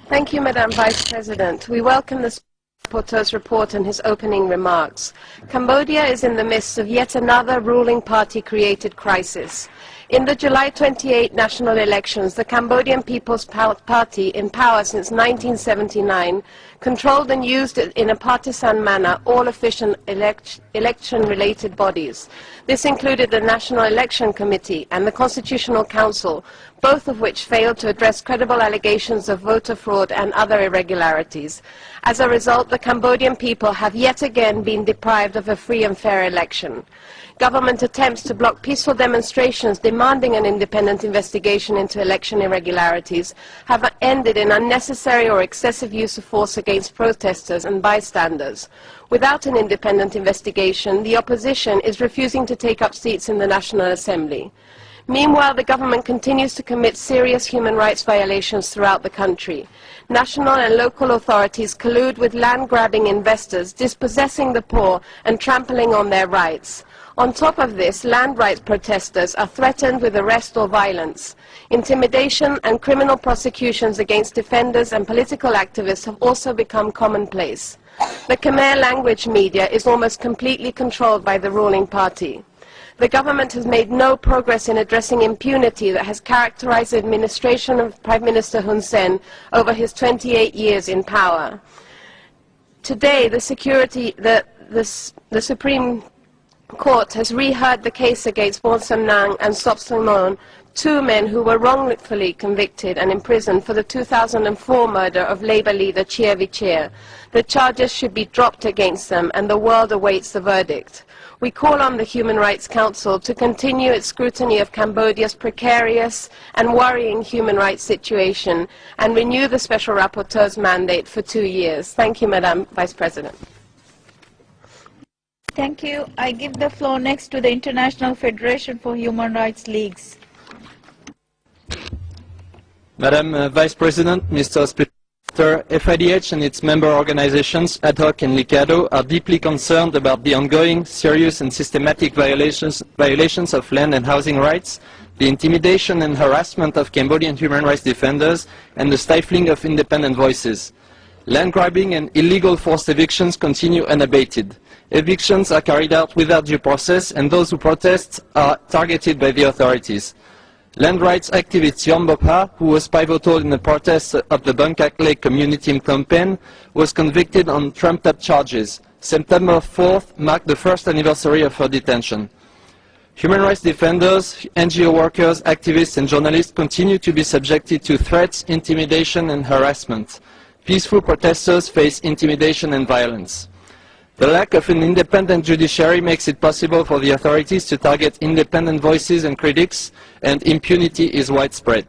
Thank you, Madam Vice President. We welcome the rapporteur's report and his opening remarks. Cambodia is in the midst of yet another ruling party-created crisis. In the July 28 national elections, the Cambodian People's Party, in power since 1979, controlled and used in a partisan manner all official election-related bodies. This included the National Election Committee and the Constitutional Council, both of which failed to address credible allegations of voter fraud and other irregularities. As a result, the Cambodian people have yet again been deprived of a free and fair election. Government attempts to block peaceful demonstrations demanding an independent investigation into election irregularities have ended in unnecessary or excessive use of force against protesters and bystanders. Without an independent investigation, the opposition is refusing to take up seats in the National Assembly. Meanwhile, the government continues to commit serious human rights violations throughout the country. National and local authorities collude with land-grabbing investors, dispossessing the poor and trampling on their rights. On top of this, land rights protesters are threatened with arrest or violence. Intimidation and criminal prosecutions against defenders and political activists have also become commonplace. The Khmer language media is almost completely controlled by the ruling party. The government has made no progress in addressing impunity that has characterized the administration of Prime Minister Hun Sen over his 28 years in power. Today, the Supreme Court has reheard the case against Bon Sam Nang and Sop Simon, two men who were wrongfully convicted and imprisoned for the 2004 murder of Labour leader Chia Vichir. The charges should be dropped against them, and the world awaits the verdict. We call on the Human Rights Council to continue its scrutiny of Cambodia's precarious and worrying human rights situation and renew the Special Rapporteur's mandate for 2 years. Thank you, Madam Vice President. Thank you. I give the floor next to the International Federation for Human Rights Leagues. Madam Vice President, Mr. Speaker, FIDH and its member organizations, Ad hoc and Licado, are deeply concerned about the ongoing, serious and systematic violations of land and housing rights, the intimidation and harassment of Cambodian human rights defenders, and the stifling of independent voices. Land grabbing and illegal forced evictions continue unabated. Evictions are carried out without due process, and those who protest are targeted by the authorities. Land rights activist Yon Bopha, who was pivotal in the protests of the Bangkok Lake community in Phnom Penh, was convicted on trumped-up charges. September 4th marked the first anniversary of her detention. Human rights defenders, NGO workers, activists and journalists continue to be subjected to threats, intimidation and harassment. Peaceful protesters face intimidation and violence. The lack of an independent judiciary makes it possible for the authorities to target independent voices and critics, and impunity is widespread.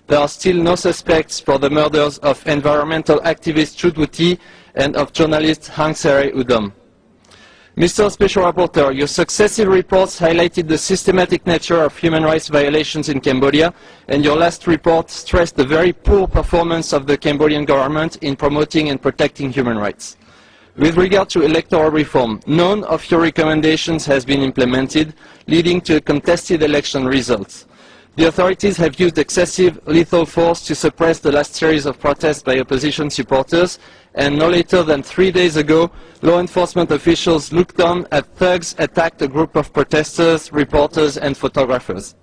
There are still no suspects for the murders of environmental activist Chut Wuti and of journalist Hang Sere Udom. Mr. Special Rapporteur, your successive reports highlighted the systematic nature of human rights violations in Cambodia, and your last report stressed the very poor performance of the Cambodian government in promoting and protecting human rights. With regard to electoral reform, none of your recommendations has been implemented, leading to contested election results. The authorities have used excessive lethal force to suppress the last series of protests by opposition supporters, and no later than 3 days ago, law enforcement officials looked on as thugs attacked a group of protesters, reporters and photographers.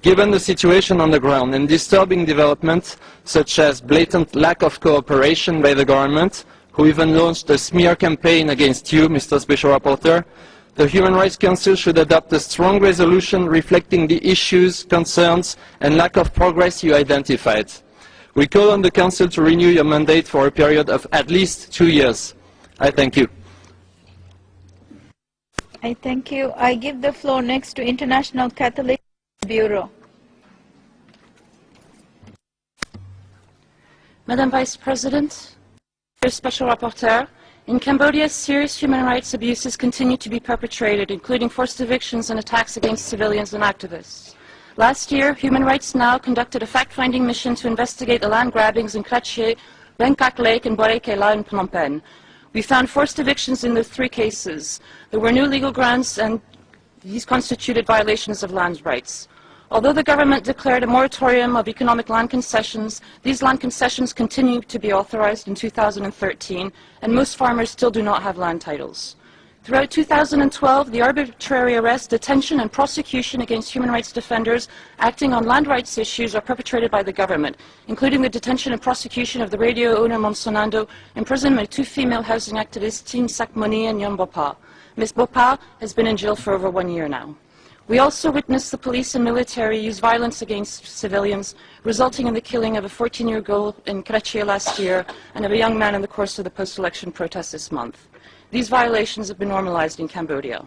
Given the situation on the ground and disturbing developments such as blatant lack of cooperation by the government, who even launched a smear campaign against you, Mr. Special Rapporteur, the Human Rights Council should adopt a strong resolution reflecting the issues, concerns and lack of progress you identified. We call on the Council to renew your mandate for a period of at least 2 years. I thank you. I thank you. I give the floor next to International Catholic Bureau. Madam Vice President, Special Rapporteur, in Cambodia, serious human rights abuses continue to be perpetrated, including forced evictions and attacks against civilians and activists. Last year, Human Rights Now conducted a fact-finding mission to investigate the land grabbings in Kratchie, Bangkok Lake, and Borei Kela in Phnom Penh. We found forced evictions in the 3 cases. There were no legal grounds, and these constituted violations of land rights. Although the government declared a moratorium of economic land concessions, these land concessions continue to be authorized in 2013, and most farmers still do not have land titles. Throughout 2012, the arbitrary arrest, detention, and prosecution against human rights defenders acting on land rights issues are perpetrated by the government, including the detention and prosecution of the radio owner Monsonando, imprisonment of 2 female housing activists, Tin Sakmoni and Yon Bopa. Ms. Bopa has been in jail for over 1 year now. We also witnessed the police and military use violence against civilians, resulting in the killing of a 14-year-old girl in Karachi last year and of a young man in the course of the post-election protests this month. These violations have been normalized in Cambodia.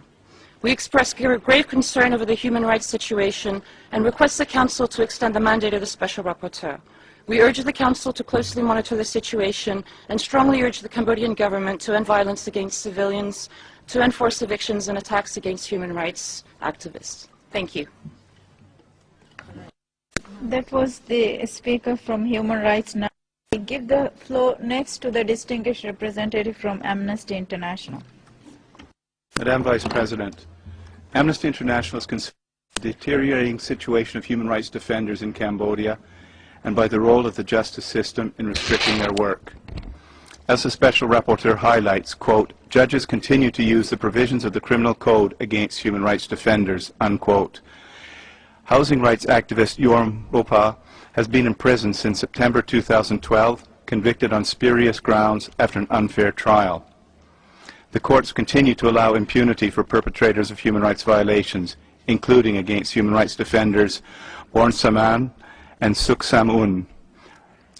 We express grave concern over the human rights situation and request the Council to extend the mandate of the Special Rapporteur. We urge the Council to closely monitor the situation and strongly urge the Cambodian government to end violence against civilians, to enforce evictions and attacks against human rights activists. Thank you. That was the speaker from Human Rights. Now I give the floor next to the distinguished representative from Amnesty International. Madam Vice President, Amnesty International is concerned with the deteriorating situation of human rights defenders in Cambodia and by the role of the justice system in restricting their work. As the Special Rapporteur highlights, quote, judges continue to use the provisions of the Criminal Code against human rights defenders, unquote. Housing rights activist Yon Bopa has been in prison since September 2012, convicted on spurious grounds after an unfair trial. The courts continue to allow impunity for perpetrators of human rights violations, including against human rights defenders Born Saman and Suk Sam Un,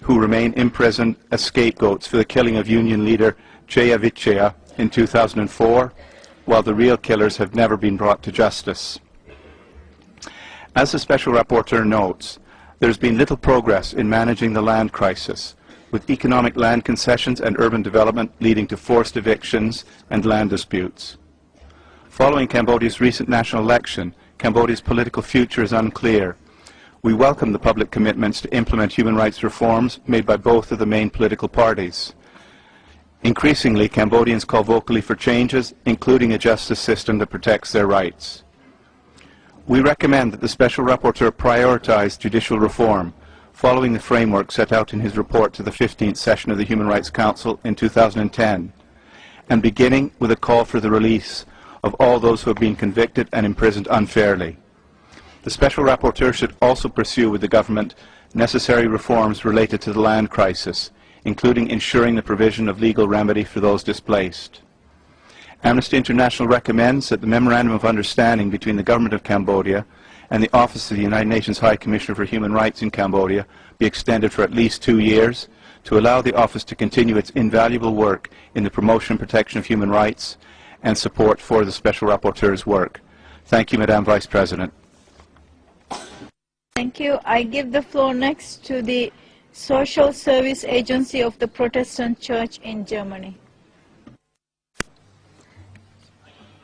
who remain imprisoned as scapegoats for the killing of union leader Chea Vichea in 2004, while the real killers have never been brought to justice. As the Special Rapporteur notes, there has been little progress in managing the land crisis, with economic land concessions and urban development leading to forced evictions and land disputes. Following Cambodia's recent national election, Cambodia's political future is unclear. We welcome the public commitments to implement human rights reforms made by both of the main political parties. Increasingly, Cambodians call vocally for changes, including a justice system that protects their rights. We recommend that the Special Rapporteur prioritize judicial reform, following the framework set out in his report to the 15th session of the Human Rights Council in 2010, and beginning with a call for the release of all those who have been convicted and imprisoned unfairly. The Special Rapporteur should also pursue with the government necessary reforms related to the land crisis, including ensuring the provision of legal remedy for those displaced. Amnesty International recommends that the Memorandum of Understanding between the Government of Cambodia and the Office of the United Nations High Commissioner for Human Rights in Cambodia be extended for at least 2 years to allow the Office to continue its invaluable work in the promotion and protection of human rights and support for the Special Rapporteur's work. Thank you, Madam Vice President. Thank you. I give the floor next to the Social Service Agency of the Protestant Church in Germany.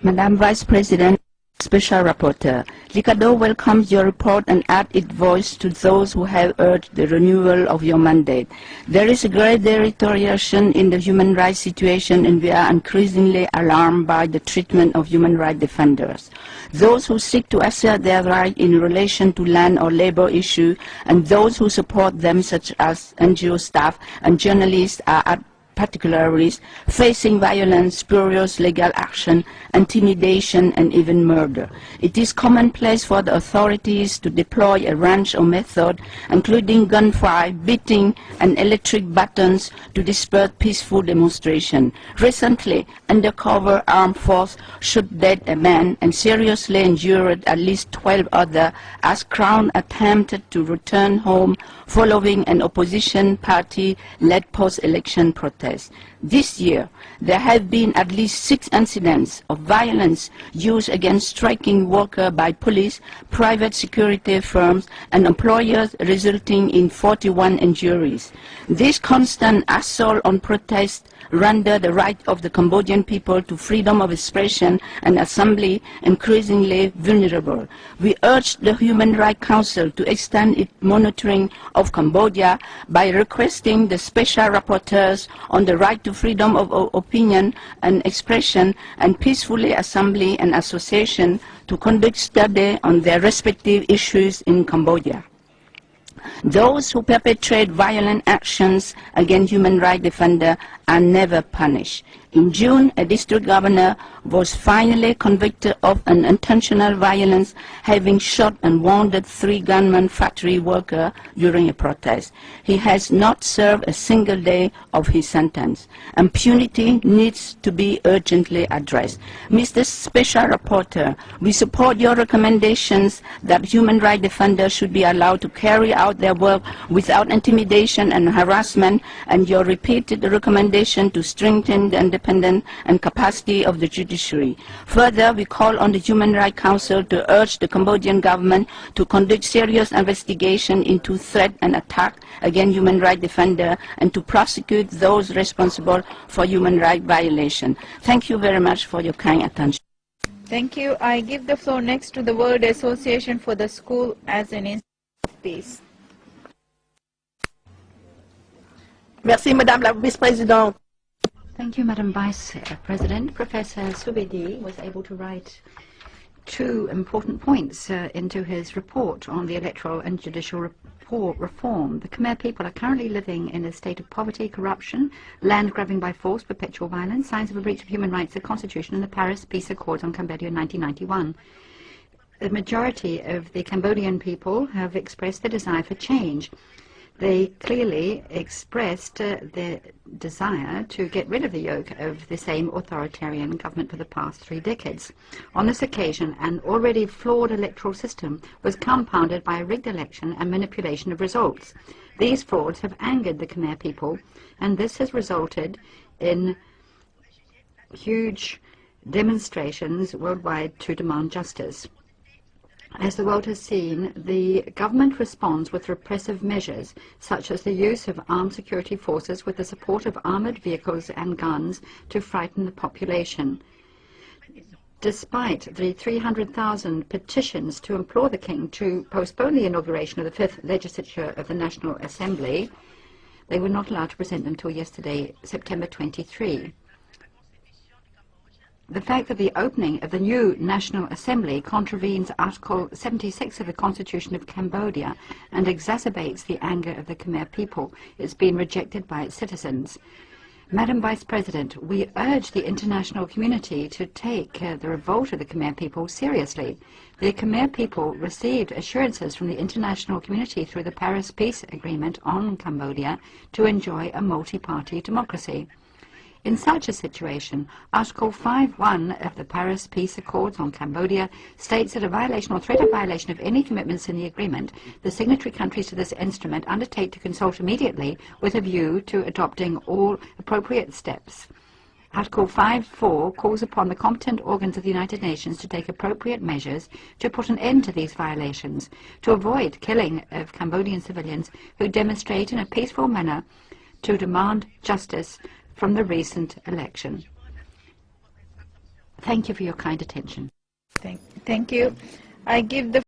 Madam Vice President, Special Rapporteur, LICADO welcomes your report and adds its voice to those who have urged the renewal of your mandate. There is a great deterioration in the human rights situation, and we are increasingly alarmed by the treatment of human rights defenders. Those who seek to assert their right in relation to land or labor issues, and those who support them, such as NGO staff and journalists, are at particular risk, facing violence, spurious legal action, intimidation, and even murder. It is commonplace for the authorities to deploy a range of methods, including gunfire, beating, and electric buttons, to disperse peaceful demonstration. Recently, undercover armed force shot dead a man and seriously injured at least 12 others as Crown attempted to return home following an opposition party-led post-election protest. This year, there have been at least 6 incidents of violence used against striking workers by police, private security firms, and employers, resulting in 41 injuries. This constant assault on protests render the right of the Cambodian people to freedom of expression and assembly increasingly vulnerable. We urge the Human Rights Council to extend its monitoring of Cambodia by requesting the Special Rapporteurs on the right to freedom of opinion and expression and peacefully assembly and association to conduct study on their respective issues in Cambodia. Those who perpetrate violent actions against human rights defenders are never punished. In June, a district governor was finally convicted of an intentional violence, having shot and wounded 3 gunmen factory workers during a protest. He has not served a single day of his sentence. Impunity needs to be urgently addressed. Mr. Special Rapporteur, we support your recommendations that human rights defenders should be allowed to carry out their work without intimidation and harassment, and your repeated recommendation to strengthen the independence and capacity of the judiciary. Further, we call on the Human Rights Council to urge the Cambodian government to conduct serious investigation into threat and attack against human rights defenders and to prosecute those responsible for human rights violations. Thank you very much for your kind attention. Thank you. I give the floor next to the World Association for the School as an Institute of Peace. Merci, Madame la Vice-Présidente. Thank you, Madam Vice President. Professor Subedi was able to write 2 important points into his report on the electoral and judicial reform. The Khmer people are currently living in a state of poverty, corruption, land grabbing by force, perpetual violence, signs of a breach of human rights, the Constitution, and the Paris Peace Accords on Cambodia in 1991. The majority of the Cambodian people have expressed their desire for change. They clearly expressed their desire to get rid of the yoke of the same authoritarian government for the past 3 decades. On this occasion, an already flawed electoral system was compounded by a rigged election and manipulation of results. These frauds have angered the Khmer people, and this has resulted in huge demonstrations worldwide to demand justice. As the world has seen, the government responds with repressive measures, such as the use of armed security forces with the support of armored vehicles and guns to frighten the population. Despite the 300,000 petitions to implore the king to postpone the inauguration of the 5th legislature of the National Assembly, they were not allowed to present them until yesterday, September 23. The fact that the opening of the new National Assembly contravenes Article 76 of the Constitution of Cambodia and exacerbates the anger of the Khmer people is being rejected by its citizens. Madam Vice President, we urge the international community to take the revolt of the Khmer people seriously. The Khmer people received assurances from the international community through the Paris Peace Agreement on Cambodia to enjoy a multi-party democracy. In such a situation, Article 5.1 of the Paris Peace Accords on Cambodia states that a violation or threat of violation of any commitments in the agreement, the signatory countries to this instrument undertake to consult immediately with a view to adopting all appropriate steps. Article 5.4 calls upon the competent organs of the United Nations to take appropriate measures to put an end to these violations, to avoid killing of Cambodian civilians who demonstrate in a peaceful manner to demand justice from the recent election. Thank you for your kind attention. Thank you. I give the